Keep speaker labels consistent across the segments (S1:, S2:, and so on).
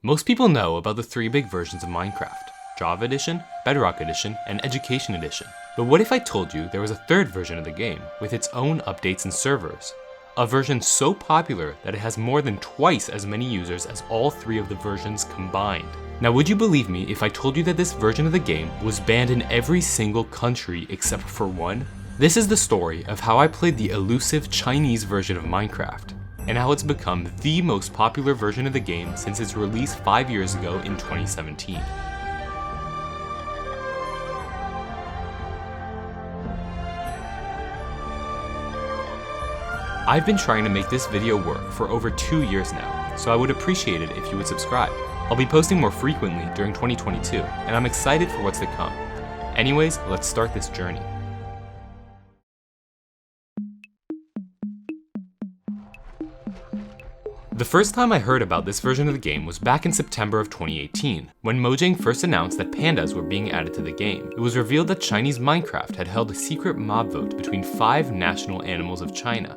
S1: Most people know about the three big versions of Minecraft: Java Edition, Bedrock Edition, and Education Edition. But what if I told you there was a third version of the game with its own updates and servers? A version so popular that it has more than twice as many users as all three of the versions combined. Now, would you believe me if I told you that this version of the game was banned in every single country except for one? This is the story of how I played the elusive Chinese version of Minecraft, and how it's become the most popular version of the game since its release 5 years ago in 2017. I've been trying to make this video work for over 2 years now, so I would appreciate it if you would subscribe. I'll be posting more frequently during 2022, and I'm excited for what's to come. Anyways, let's start this journey. The first time I heard about this version of the game was back in September of 2018, when Mojang first announced that pandas were being added to the game. It was revealed that Chinese Minecraft had held a secret mob vote between 5 national animals of China: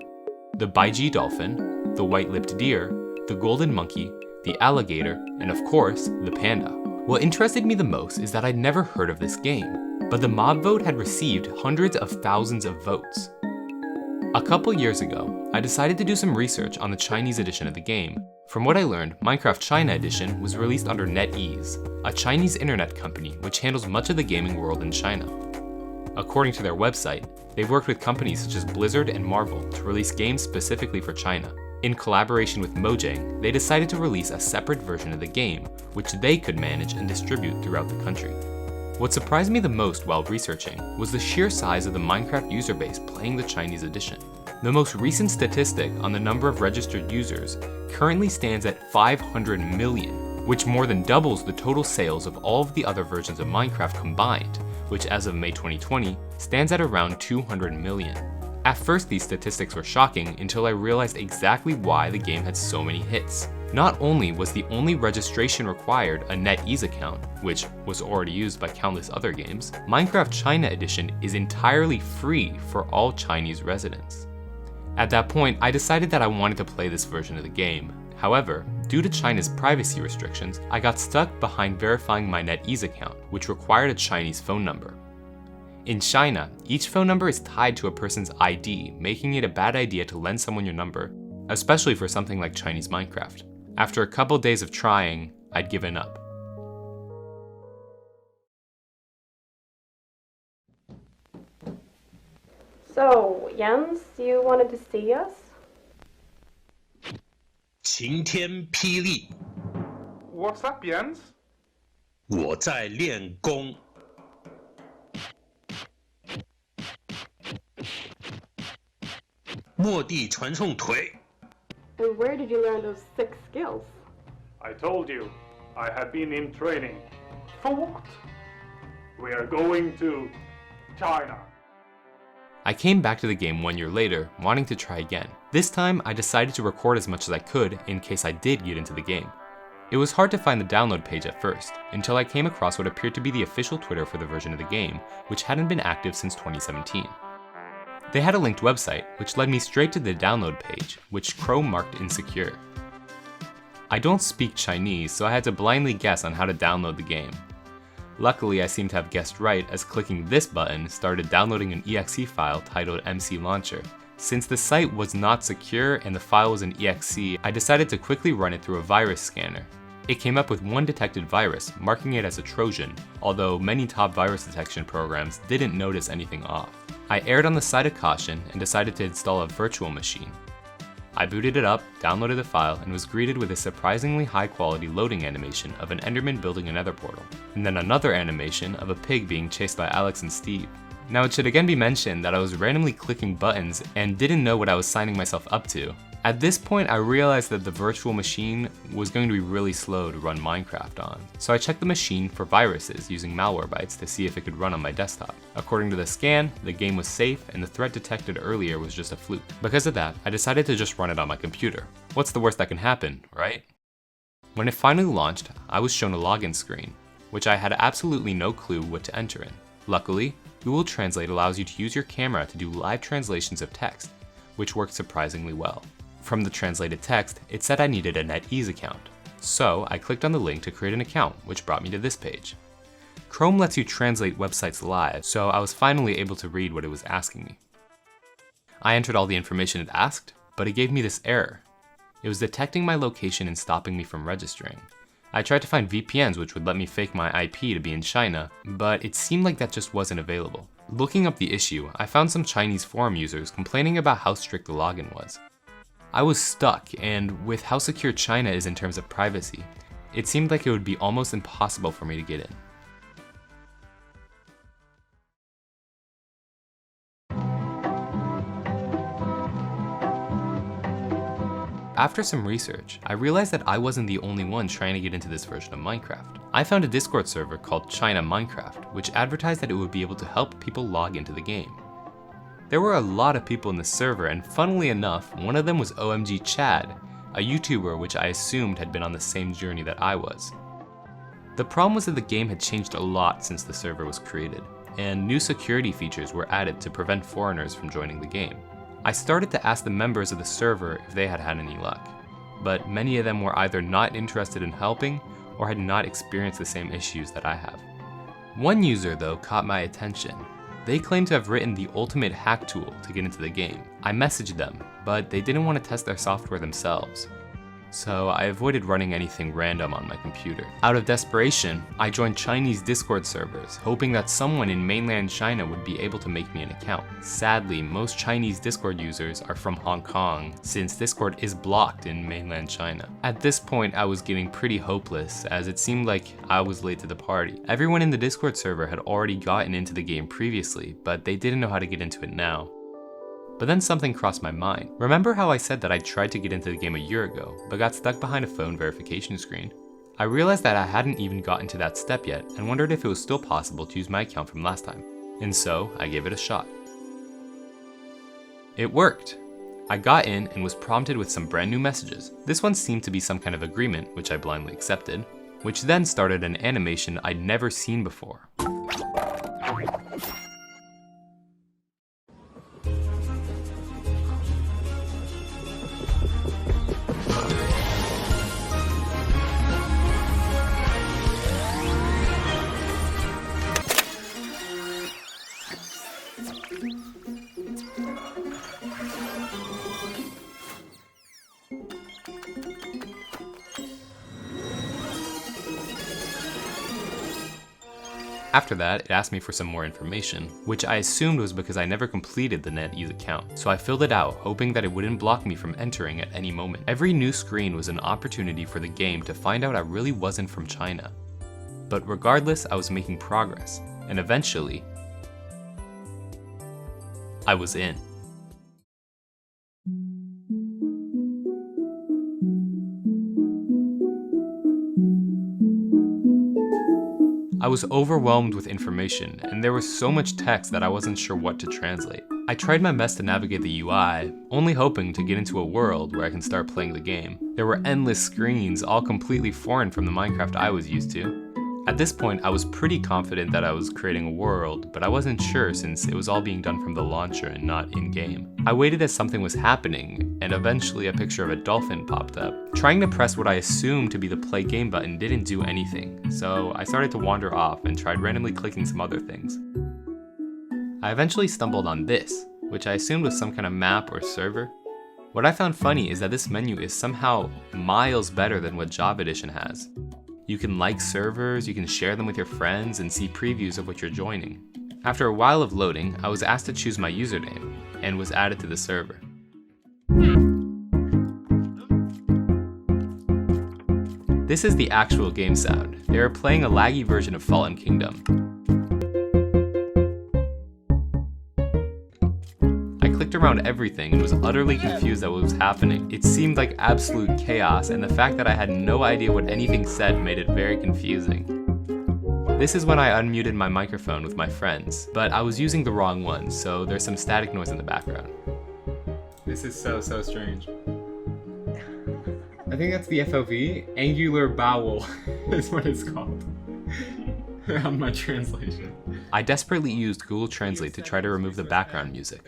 S1: the Baiji dolphin, the white-lipped deer, the golden monkey, the alligator, and of course, the panda. What interested me the most is that I'd never heard of this game, but the mob vote had received hundreds of thousands of votes. A couple years ago, I decided to do some research on the Chinese edition of the game. From what I learned, Minecraft China Edition was released under NetEase, a Chinese internet company which handles much of the gaming world in China. According to their website, they've worked with companies such as Blizzard and Marvel to release games specifically for China. In collaboration with Mojang, they decided to release a separate version of the game, which they could manage and distribute throughout the country. What surprised me the most while researching was the sheer size of the Minecraft user base playing the Chinese edition. The most recent statistic on the number of registered users currently stands at 500 million, which more than doubles the total sales of all of the other versions of Minecraft combined, which as of May 2020 stands at around 200 million. At first, these statistics were shocking until I realized exactly why the game had so many hits. Not only was the only registration required a NetEase account, which was already used by countless other games, Minecraft China Edition is entirely free for all Chinese residents. At that point, I decided that I wanted to play this version of the game. However, due to China's privacy restrictions, I got stuck behind verifying my NetEase account, which required a Chinese phone number. In China, each phone number is tied to a person's ID, making it a bad idea to lend someone your number, especially for something like Chinese Minecraft. After a couple days of trying, I'd given up.
S2: So, Jens, you wanted to see us?
S3: 晴天霹雳，
S4: What's up, Jens?
S3: 我在练功。蓦地传送腿，
S2: And where did you learn those 6 skills?
S4: I told you, I have been in training. For what? We are going to China.
S1: I came back to the game 1 year later, wanting to try again. This time, I decided to record as much as I could in case I did get into the game. It was hard to find the download page at first, until I came across what appeared to be the official Twitter for the version of the game, which hadn't been active since 2017. They had a linked website, which led me straight to the download page, which Chrome marked insecure. I don't speak Chinese, so I had to blindly guess on how to download the game. Luckily, I seem to have guessed right, as clicking this button started downloading an exe file titled MC Launcher. Since the site was not secure and the file was an exe, I decided to quickly run it through a virus scanner. It came up with one detected virus, marking it as a Trojan, although many top virus detection programs didn't notice anything off. I erred on the side of caution and decided to install a virtual machine. I booted it up, downloaded the file, and was greeted with a surprisingly high-quality loading animation of an Enderman building a nether portal, and then another animation of a pig being chased by Alex and Steve. Now, it should again be mentioned that I was randomly clicking buttons and didn't know what I was signing myself up to. At this point, I realized that the virtual machine was going to be really slow to run Minecraft on, so I checked the machine for viruses using Malwarebytes to see if it could run on my desktop. According to the scan, the game was safe and the threat detected earlier was just a fluke. Because of that, I decided to just run it on my computer. What's the worst that can happen, right? When it finally launched, I was shown a login screen, which I had absolutely no clue what to enter in. Luckily, Google Translate allows you to use your camera to do live translations of text, which worked surprisingly well. From the translated text, it said I needed a NetEase account. So I clicked on the link to create an account, which brought me to this page. Chrome lets you translate websites live, so I was finally able to read what it was asking me. I entered all the information it asked, but it gave me this error. It was detecting my location and stopping me from registering. I tried to find VPNs which would let me fake my IP to be in China, but it seemed like that just wasn't available. Looking up the issue, I found some Chinese forum users complaining about how strict the login was. I was stuck, and with how secure China is in terms of privacy, it seemed like it would be almost impossible for me to get in. After some research, I realized that I wasn't the only one trying to get into this version of Minecraft. I found a Discord server called China Minecraft, which advertised that it would be able to help people log into the game. There were a lot of people in the server, and funnily enough, one of them was OMG Chad, a YouTuber which I assumed had been on the same journey that I was. The problem was that the game had changed a lot since the server was created, and new security features were added to prevent foreigners from joining the game. I started to ask the members of the server if they had had any luck, but many of them were either not interested in helping or had not experienced the same issues that I have. One user though caught my attention. They claimed to have written the ultimate hack tool to get into the game. I messaged them, but they didn't want to test their software themselves. So I avoided running anything random on my computer. Out of desperation, I joined Chinese Discord servers, hoping that someone in mainland China would be able to make me an account. Sadly, most Chinese Discord users are from Hong Kong, since Discord is blocked in mainland China. At this point, I was getting pretty hopeless, as it seemed like I was late to the party. Everyone in the Discord server had already gotten into the game previously, but they didn't know how to get into it now. But then something crossed my mind. Remember how I said that I tried to get into the game a year ago, but got stuck behind a phone verification screen? I realized that I hadn't even gotten to that step yet, and wondered if it was still possible to use my account from last time. And so, I gave it a shot. It worked! I got in and was prompted with some brand new messages. This one seemed to be some kind of agreement, which I blindly accepted, which then started an animation I'd never seen before. After that, it asked me for some more information, which I assumed was because I never completed the NetEase account, so I filled it out, hoping that it wouldn't block me from entering at any moment. Every new screen was an opportunity for the game to find out I really wasn't from China. But regardless, I was making progress, and eventually, I was in. I was overwhelmed with information, and there was so much text that I wasn't sure what to translate. I tried my best to navigate the UI, only hoping to get into a world where I can start playing the game. There were endless screens, all completely foreign from the Minecraft I was used to. At this point, I was pretty confident that I was creating a world, but I wasn't sure since it was all being done from the launcher and not in-game. I waited as something was happening, and eventually a picture of a dolphin popped up. Trying to press what I assumed to be the play game button didn't do anything, so I started to wander off and tried randomly clicking some other things. I eventually stumbled on this, which I assumed was some kind of map or server. What I found funny is that this menu is somehow miles better than what Java Edition has. You can like servers, you can share them with your friends, and see previews of what you're joining. After a while of loading, I was asked to choose my username, and was added to the server. This is the actual game sound. They are playing a laggy version of Fallen Kingdom. Around everything and was utterly confused at what was happening. It seemed like absolute chaos, and the fact that I had no idea what anything said made it very confusing. This is when I unmuted my microphone with my friends, but I was using the wrong one, so there's some static noise in the background. This is so strange. I think that's the FOV. Angular Bowel is what it's called. On my translation. I desperately used Google Translate to try to remove the background music.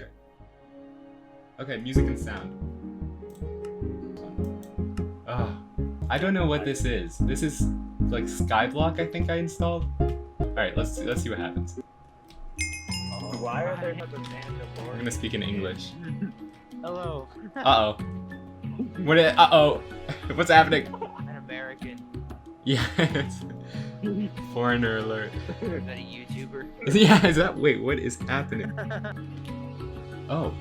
S1: Okay, music and sound. I don't know what this is. This is like Skyblock, I think I installed. Alright, let's see what happens.
S5: Why are there such a
S1: We're gonna speak in English.
S6: Hello.
S1: Uh-oh. Uh-oh. What's happening?
S6: An American.
S1: Yes. Foreigner alert.
S6: Is that a YouTuber?
S1: Yeah, is that, wait, what is happening? Oh.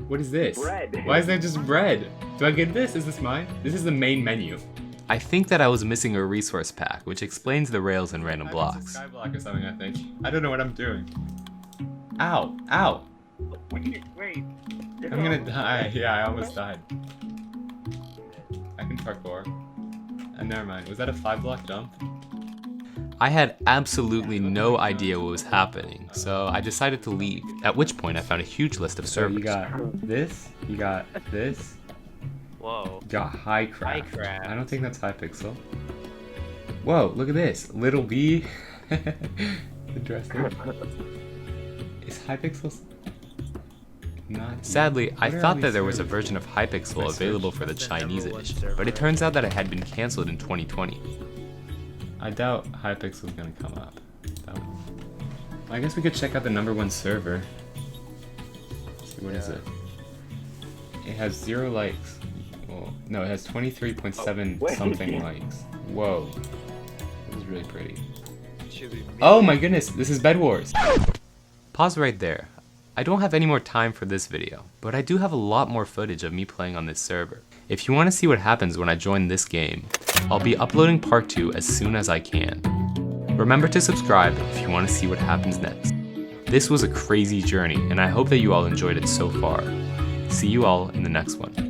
S1: What is this?
S5: Bread.
S1: Why is there just bread? Do I get this? Is this mine? This is the main menu. I think that I was missing a resource pack, which explains the rails and random blocks. Skyblock or something, I think. I don't know what I'm doing. Ow! Ow!
S5: Wait.
S1: I'm gonna die. Yeah, I almost died. I can parkour. Never mind. Was that a 5-block jump? I had absolutely no idea what was happening, so I decided to leave, at which point I found a huge list of servers. You got this, you got this,
S6: Whoa.
S1: you got Highcraft.
S6: Highcraft.
S1: I don't think that's Hypixel. Whoa, look at this. Little B. Interesting. Is Hypixel... Not... Sadly, I thought that there was a version of Hypixel available for the Chinese edition, but it turns out that it had been cancelled in 2020. I doubt Hypixel's gonna come up. I guess we could check out the #1 server. Let's see, what is it? It has 0 likes. Well, no, it has 23.7 something likes. Whoa. This is really pretty. Oh my goodness, this is Bed Wars! Pause right there. I don't have any more time for this video, but I do have a lot more footage of me playing on this server. If you want to see what happens when I join this game, I'll be uploading part 2 as soon as I can. Remember to subscribe if you want to see what happens next. This was a crazy journey, and I hope that you all enjoyed it so far. See you all in the next one.